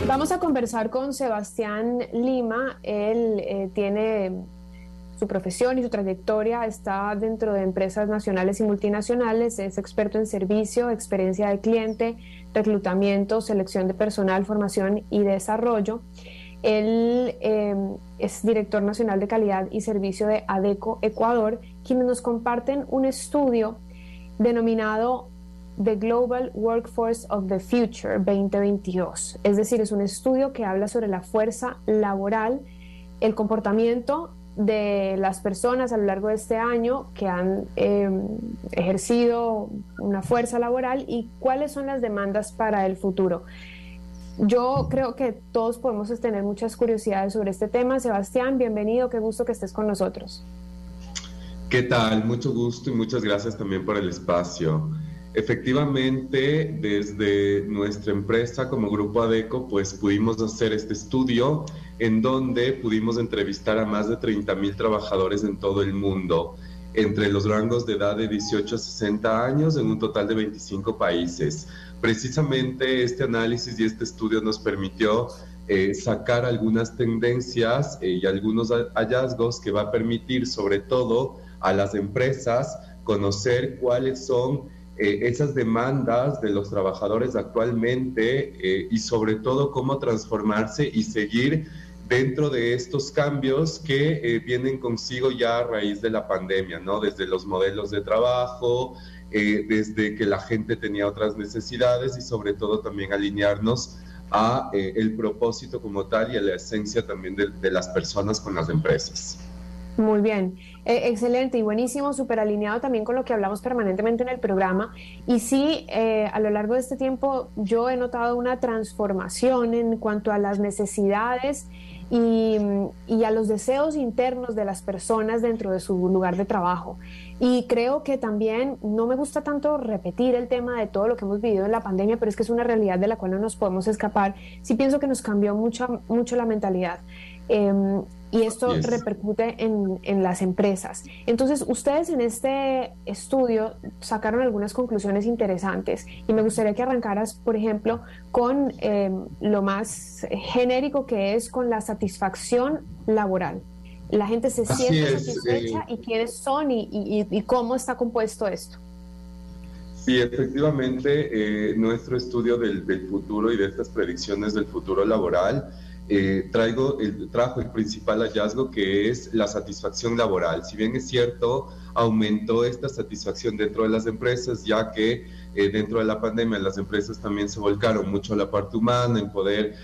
Vamos a conversar con Sebastián Lima. Él tiene su profesión y su trayectoria, está dentro de empresas nacionales y multinacionales, es experto en servicio, experiencia de cliente, reclutamiento, selección de personal, formación y desarrollo. Él es director nacional de calidad y servicio de ADECO Ecuador, quienes nos comparten un estudio denominado The Global Workforce of the Future 2022. Es decir, es un estudio que habla sobre la fuerza laboral, el comportamiento de las personas a lo largo de este año que han ejercido una fuerza laboral y cuáles son las demandas para el futuro. Yo creo que todos podemos tener muchas curiosidades sobre este tema. Sebastián, bienvenido, qué gusto que estés con nosotros. ¿Qué tal? Mucho gusto y muchas gracias también por el espacio. Efectivamente, desde nuestra empresa como Grupo ADECO, pues pudimos hacer este estudio en donde pudimos entrevistar a más de 30,000 trabajadores en todo el mundo, entre los rangos de edad de 18 a 60 años en un total de 25 países. Precisamente este análisis y este estudio nos permitió sacar algunas tendencias y algunos hallazgos que va a permitir sobre todo a las empresas conocer cuáles son esas demandas de los trabajadores actualmente y sobre todo cómo transformarse y seguir dentro de estos cambios que vienen consigo ya a raíz de la pandemia, ¿no? Desde los modelos de trabajo, desde que la gente tenía otras necesidades y sobre todo también alinearnos a el propósito como tal y a la esencia también de las personas con las empresas. Muy bien, excelente y buenísimo, súper alineado también con lo que hablamos permanentemente en el programa. Y sí, a lo largo de este tiempo yo he notado una transformación en cuanto a las necesidades y a los deseos internos de las personas dentro de su lugar de trabajo. Y creo que también no me gusta tanto repetir el tema de todo lo que hemos vivido en la pandemia, pero es que es una realidad de la cual no nos podemos escapar. Sí pienso que nos cambió mucho la mentalidad. Y esto repercute en las empresas. Entonces, ustedes en este estudio sacaron algunas conclusiones interesantes y me gustaría que arrancaras, por ejemplo, con lo más genérico que es con la satisfacción laboral. La gente se siente satisfecha y quiénes son y cómo está compuesto esto. Sí, efectivamente, nuestro estudio del futuro y de estas predicciones del futuro laboral trajo el principal hallazgo, que es la satisfacción laboral. Si bien es cierto, aumentó esta satisfacción dentro de las empresas, ya que dentro de la pandemia las empresas también se volcaron mucho a la parte humana, en poder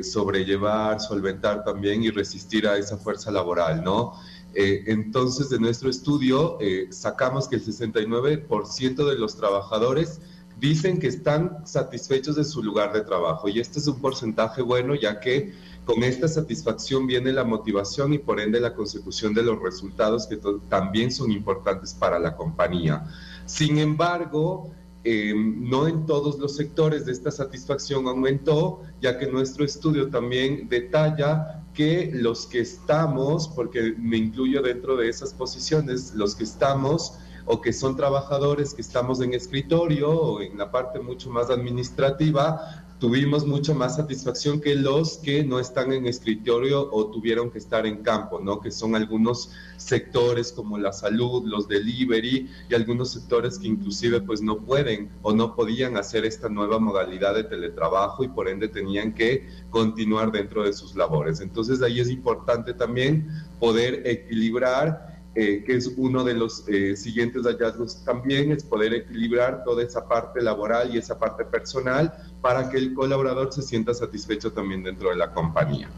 sobrellevar, solventar también y resistir a esa fuerza laboral, ¿no? Entonces, de nuestro estudio sacamos que el 69% de los trabajadores dicen que están satisfechos de su lugar de trabajo, y este es un porcentaje bueno, ya que con esta satisfacción viene la motivación y por ende la consecución de los resultados que también son importantes para la compañía. Sin embargo, no en todos los sectores de esta satisfacción aumentó, ya que nuestro estudio también detalla que los que estamos, porque me incluyo dentro de esas posiciones, los que estamos o que son trabajadores que estamos en escritorio o en la parte mucho más administrativa, tuvimos mucha más satisfacción que los que no están en escritorio o tuvieron que estar en campo, ¿no? Que son algunos sectores como la salud, los delivery y algunos sectores que inclusive pues no pueden o no podían hacer esta nueva modalidad de teletrabajo y por ende tenían que continuar dentro de sus labores. Entonces ahí es importante también poder equilibrar, que es uno de los siguientes hallazgos también, es poder equilibrar toda esa parte laboral y esa parte personal para que el colaborador se sienta satisfecho también dentro de la compañía.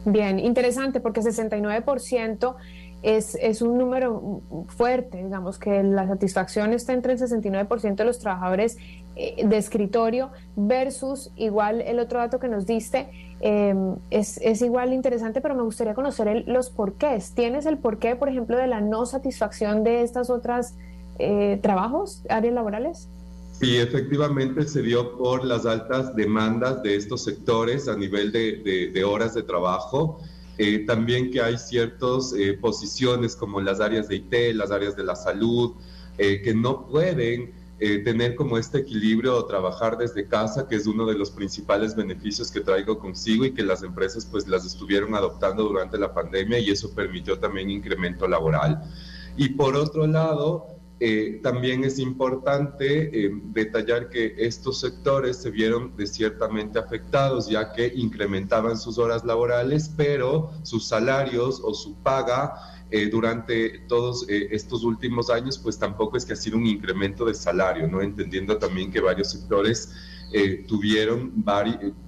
Bien, interesante, porque 69% es un número fuerte, digamos que la satisfacción está entre el 69% de los trabajadores de escritorio versus igual el otro dato que nos diste, es igual interesante, pero me gustaría conocer los porqués. ¿Tienes el porqué, por ejemplo, de la no satisfacción de estas otras trabajos, áreas laborales? Sí, efectivamente se dio por las altas demandas de estos sectores a nivel de horas de trabajo. También que hay ciertas posiciones como las áreas de IT, las áreas de la salud, que no pueden tener como este equilibrio o trabajar desde casa, que es uno de los principales beneficios que traigo consigo y que las empresas pues las estuvieron adoptando durante la pandemia, y eso permitió también incremento laboral. Y por otro lado, también es importante detallar que estos sectores se vieron ciertamente afectados, ya que incrementaban sus horas laborales, pero sus salarios o su paga durante todos estos últimos años, pues tampoco es que ha sido un incremento de salario, ¿no? Entendiendo también que varios sectores tuvieron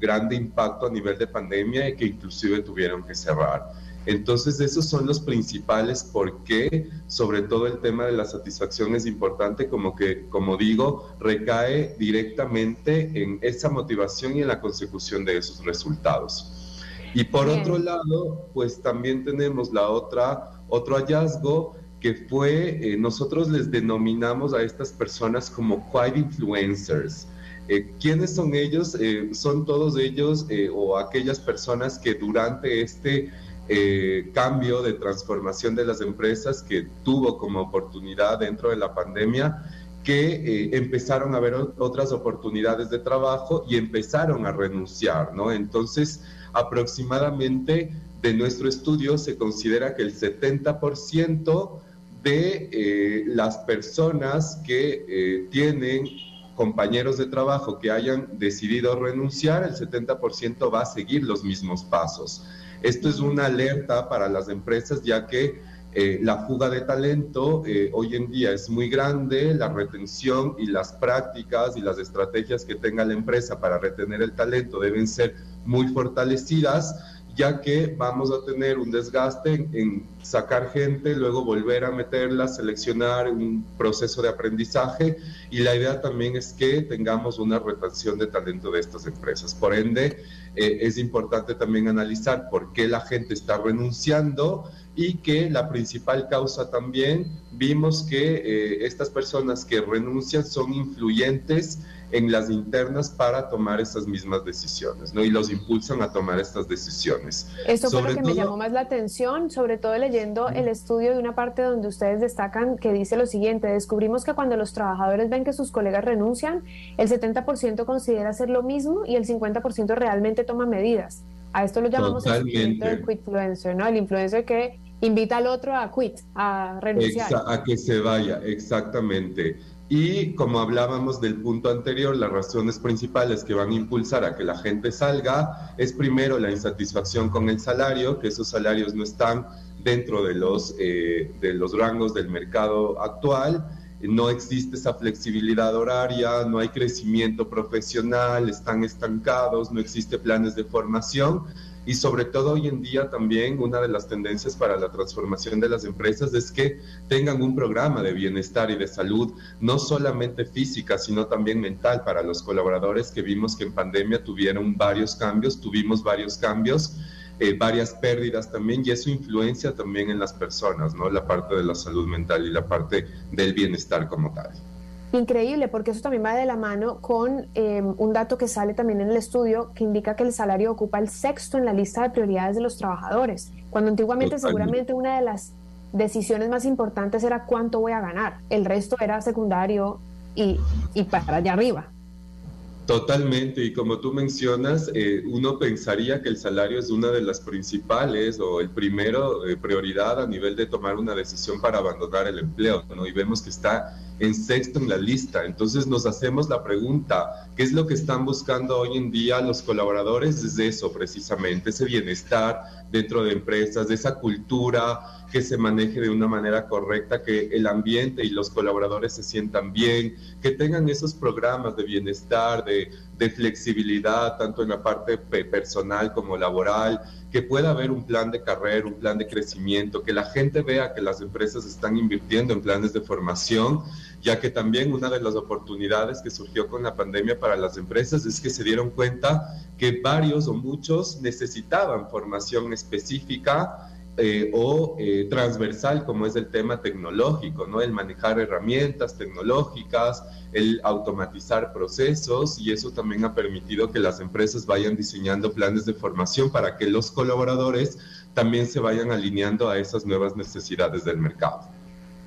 grande impacto a nivel de pandemia y que inclusive tuvieron que cerrar. Entonces, esos son los principales por qué, sobre todo el tema de la satisfacción es importante, como digo, recae directamente en esa motivación y en la consecución de esos resultados. Y por otro lado, pues también tenemos otro hallazgo que fue, nosotros les denominamos a estas personas como quiet influencers. ¿Quiénes son ellos? Son todos ellos o aquellas personas que durante este cambio de transformación de las empresas que tuvo como oportunidad dentro de la pandemia, que empezaron a ver otras oportunidades de trabajo y empezaron a renunciar, ¿no? Entonces, aproximadamente de nuestro estudio se considera que el 70% de las personas que tienen compañeros de trabajo que hayan decidido renunciar, el 70% va a seguir los mismos pasos. Esto es una alerta para las empresas, ya que la fuga de talento hoy en día es muy grande, la retención y las prácticas y las estrategias que tenga la empresa para retener el talento deben ser muy fortalecidas, ya que vamos a tener un desgaste en sacar gente, luego volver a meterla, seleccionar un proceso de aprendizaje, y la idea también es que tengamos una retención de talento de estas empresas. Por ende, es importante también analizar por qué la gente está renunciando, y que la principal causa también, vimos que estas personas que renuncian son influyentes en las internas para tomar esas mismas decisiones, ¿no? Y los impulsan a tomar estas decisiones. Eso fue lo que me llamó más la atención, sobre todo leyendo el estudio de una parte donde ustedes destacan que dice lo siguiente: descubrimos que cuando los trabajadores ven que sus colegas renuncian, el 70% considera hacer lo mismo y el 50% realmente toma medidas. A esto lo llamamos el quitfluencer, ¿no? El influencer que invita al otro a renunciar. A que se vaya, exactamente. Y como hablábamos del punto anterior, las razones principales que van a impulsar a que la gente salga es primero la insatisfacción con el salario, que esos salarios no están dentro de los rangos del mercado actual, no existe esa flexibilidad horaria, no hay crecimiento profesional, están estancados, no existe planes de formación. Y sobre todo hoy en día también una de las tendencias para la transformación de las empresas es que tengan un programa de bienestar y de salud, no solamente física, sino también mental para los colaboradores, que vimos que en pandemia tuvimos varios cambios, varias pérdidas también, y eso influencia también en las personas, ¿no? La parte de la salud mental y la parte del bienestar como tal. Increíble, porque eso también va de la mano con un dato que sale también en el estudio, que indica que el salario ocupa el 6º en la lista de prioridades de los trabajadores, cuando antiguamente seguramente una de las decisiones más importantes era cuánto voy a ganar, el resto era secundario y para allá arriba. Totalmente, y como tú mencionas, uno pensaría que el salario es una de las principales o el primero prioridad a nivel de tomar una decisión para abandonar el empleo, ¿no? Y vemos que está en 6º en la lista. Entonces nos hacemos la pregunta, ¿qué es lo que están buscando hoy en día los colaboradores? Es eso precisamente, ese bienestar dentro de empresas, de esa cultura que se maneje de una manera correcta, que el ambiente y los colaboradores se sientan bien, que tengan esos programas de bienestar, de flexibilidad, tanto en la parte personal como laboral, que pueda haber un plan de carrera, un plan de crecimiento, que la gente vea que las empresas están invirtiendo en planes de formación, ya que también una de las oportunidades que surgió con la pandemia para las empresas es que se dieron cuenta que varios o muchos necesitaban formación específica o transversal, como es el tema tecnológico, ¿no? El manejar herramientas tecnológicas, el automatizar procesos, y eso también ha permitido que las empresas vayan diseñando planes de formación para que los colaboradores también se vayan alineando a esas nuevas necesidades del mercado.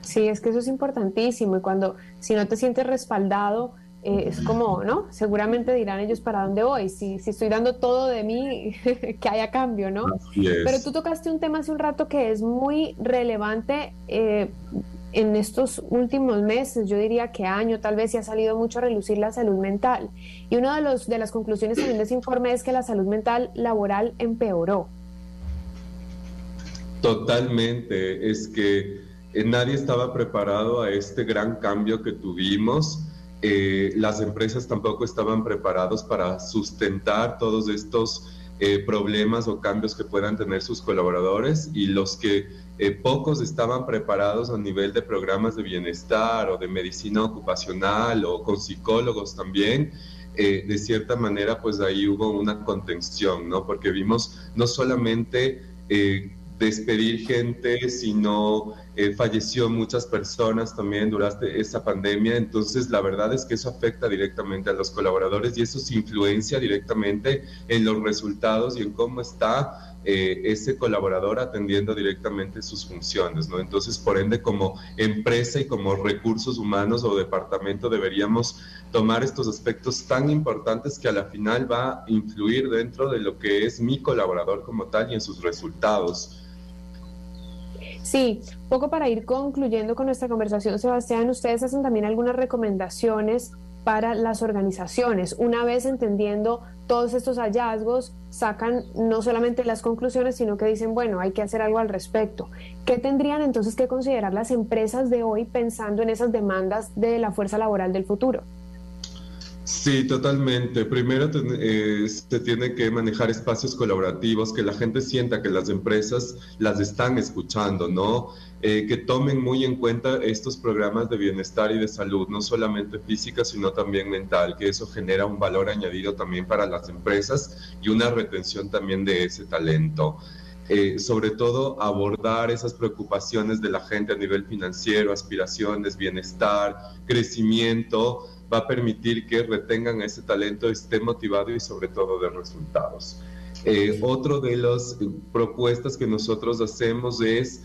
Sí, es que eso es importantísimo y cuando si no te sientes respaldado, es como, ¿no? Seguramente dirán ellos para dónde voy, si estoy dando todo de mí, que haya cambio, ¿no? Así Pero tú es. tocaste un tema hace un rato que es muy relevante en estos últimos meses, yo diría que año, tal vez, se ha salido mucho a relucir la salud mental. Y una de las conclusiones también de ese informe es que la salud mental laboral empeoró. Totalmente, es que nadie estaba preparado a este gran cambio que tuvimos. Las empresas tampoco estaban preparados para sustentar todos estos problemas o cambios que puedan tener sus colaboradores, y los que pocos estaban preparados a nivel de programas de bienestar o de medicina ocupacional o con psicólogos también. De cierta manera, pues ahí hubo una contención, ¿no? Porque vimos no solamente despedir gente, sino falleció muchas personas también durante esta pandemia. Entonces la verdad es que eso afecta directamente a los colaboradores y eso se influencia directamente en los resultados y en cómo está ese colaborador atendiendo directamente sus funciones, ¿no? Entonces, por ende, como empresa y como recursos humanos o departamento deberíamos tomar estos aspectos tan importantes que a la final va a influir dentro de lo que es mi colaborador como tal y en sus resultados. Sí, poco para ir concluyendo con nuestra conversación, Sebastián, ustedes hacen también algunas recomendaciones para las organizaciones. Una vez entendiendo todos estos hallazgos, sacan no solamente las conclusiones, sino que dicen, bueno, hay que hacer algo al respecto. ¿Qué tendrían entonces que considerar las empresas de hoy pensando en esas demandas de la fuerza laboral del futuro? Sí, totalmente. Primero se tiene que manejar espacios colaborativos, que la gente sienta que las empresas las están escuchando, ¿no? Que tomen muy en cuenta estos programas de bienestar y de salud, no solamente física, sino también mental, que eso genera un valor añadido también para las empresas y una retención también de ese talento. Sobre todo abordar esas preocupaciones de la gente a nivel financiero, aspiraciones, bienestar, crecimiento, va a permitir que retengan ese talento, esté motivado y sobre todo de resultados. Otro de las propuestas que nosotros hacemos es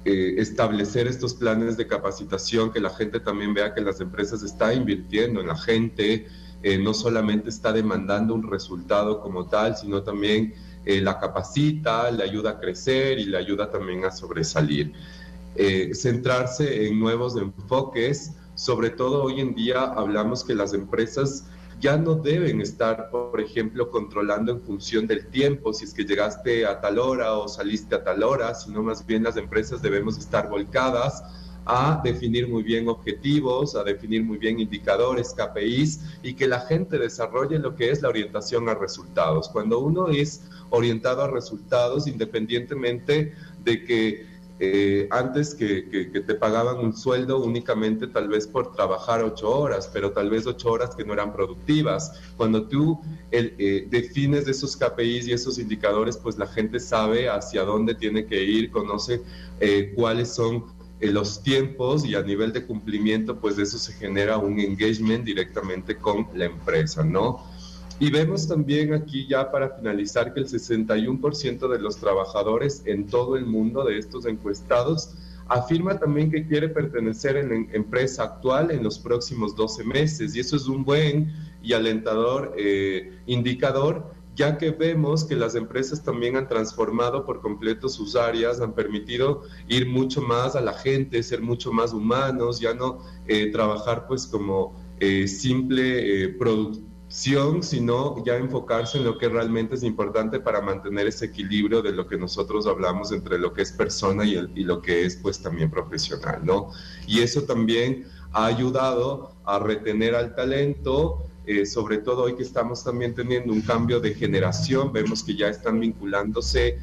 establecer estos planes de capacitación, que la gente también vea que las empresas están invirtiendo en la gente, no solamente está demandando un resultado como tal, sino también la capacita, le ayuda a crecer y le ayuda también a sobresalir. Centrarse en nuevos enfoques. Sobre todo hoy en día hablamos que las empresas ya no deben estar, por ejemplo, controlando en función del tiempo, si es que llegaste a tal hora o saliste a tal hora, sino más bien las empresas debemos estar volcadas a definir muy bien objetivos, a definir muy bien indicadores, KPIs, y que la gente desarrolle lo que es la orientación a resultados. Cuando uno es orientado a resultados, independientemente de que antes que te pagaban un sueldo únicamente tal vez por trabajar 8 horas, pero tal vez 8 horas que no eran productivas. Cuando tú defines esos KPIs y esos indicadores, pues la gente sabe hacia dónde tiene que ir, conoce cuáles son los tiempos, y a nivel de cumplimiento, pues de eso se genera un engagement directamente con la empresa, ¿no? Y vemos también aquí, ya para finalizar, que el 61% de los trabajadores en todo el mundo de estos encuestados afirma también que quiere pertenecer en la empresa actual en los próximos 12 meses. Y eso es un buen y alentador indicador, ya que vemos que las empresas también han transformado por completo sus áreas, han permitido ir mucho más a la gente, ser mucho más humanos, ya no trabajar pues como simple producción, sino ya enfocarse en lo que realmente es importante para mantener ese equilibrio de lo que nosotros hablamos entre lo que es persona y lo que es pues también profesional, ¿no? Y eso también ha ayudado a retener al talento. Sobre todo hoy que estamos también teniendo un cambio de generación, vemos que ya están vinculándose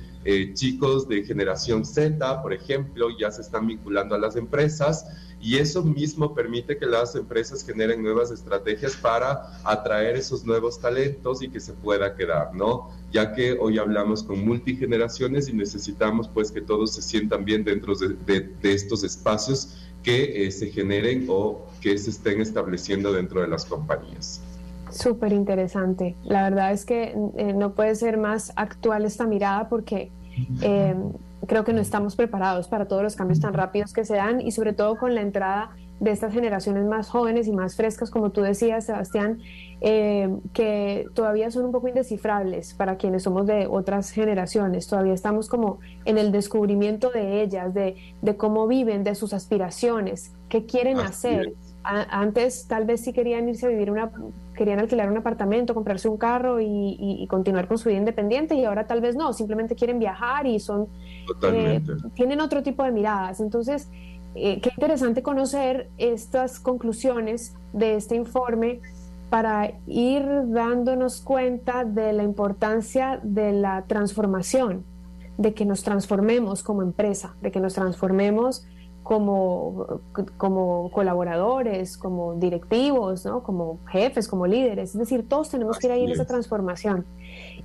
chicos de generación Z, por ejemplo, ya se están vinculando a las empresas, y eso mismo permite que las empresas generen nuevas estrategias para atraer esos nuevos talentos y que se pueda quedar, ¿no? Ya que hoy hablamos con multigeneraciones y necesitamos pues que todos se sientan bien dentro de estos espacios que se generen o que se estén estableciendo dentro de las compañías. Súper interesante. La verdad es que no puede ser más actual esta mirada porque creo que no estamos preparados para todos los cambios tan rápidos que se dan y sobre todo con la entrada de estas generaciones más jóvenes y más frescas, como tú decías, Sebastián, que todavía son un poco indescifrables para quienes somos de otras generaciones. Todavía estamos como en el descubrimiento de ellas, de cómo viven, de sus aspiraciones, qué quieren hacer. Antes tal vez sí querían irse a vivir querían alquilar un apartamento, comprarse un carro y continuar con su vida independiente, y ahora tal vez no, simplemente quieren viajar y tienen otro tipo de miradas. Entonces, qué interesante conocer estas conclusiones de este informe para ir dándonos cuenta de la importancia de la transformación, de que nos transformemos como empresa, de que nos transformemos como colaboradores, como directivos, ¿no? Como jefes, como líderes. Es decir, todos tenemos que ir ahí en esa transformación.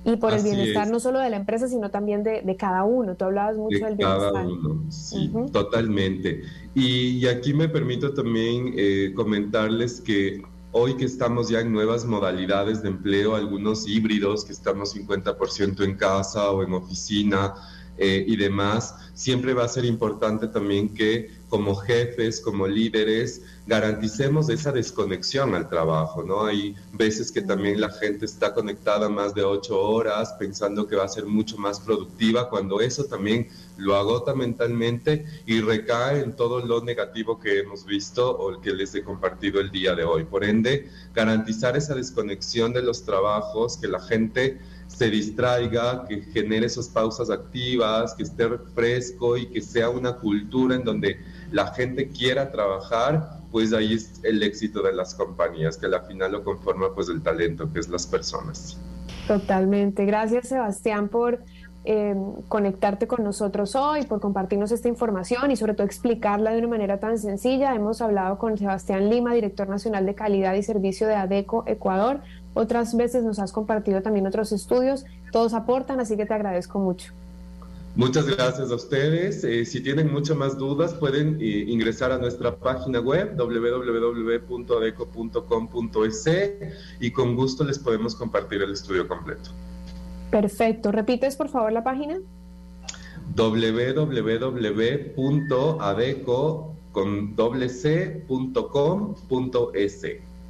Y por el bienestar no solo de la empresa, sino también de cada uno. Tú hablabas mucho del bienestar. Cada uno, sí, totalmente. Y aquí me permito también comentarles que hoy que estamos ya en nuevas modalidades de empleo, algunos híbridos, que estamos 50% en casa o en oficina, y demás, siempre va a ser importante también que como jefes, como líderes, garanticemos esa desconexión al trabajo, ¿no? Hay veces que también la gente está conectada más de 8 horas pensando que va a ser mucho más productiva, cuando eso también lo agota mentalmente y recae en todo lo negativo que hemos visto o que les he compartido el día de hoy. Por ende, garantizar esa desconexión de los trabajos, que la gente se distraiga, que genere esas pausas activas, que esté fresco y que sea una cultura en donde la gente quiera trabajar, pues ahí es el éxito de las compañías, que al final lo conforma pues el talento, que es las personas. Totalmente. Gracias, Sebastián, por conectarte con nosotros hoy, por compartirnos esta información y sobre todo explicarla de una manera tan sencilla. Hemos hablado con Sebastián Lima, director nacional de calidad y servicio de ADECO Ecuador. Otras veces nos has compartido también otros estudios. Todos aportan, así que te agradezco mucho. Muchas gracias a ustedes. Si tienen muchas más dudas, pueden ingresar a nuestra página web www.adeco.com.es y con gusto les podemos compartir el estudio completo. Perfecto. ¿Repites, por favor, la página? www.adeco.com.es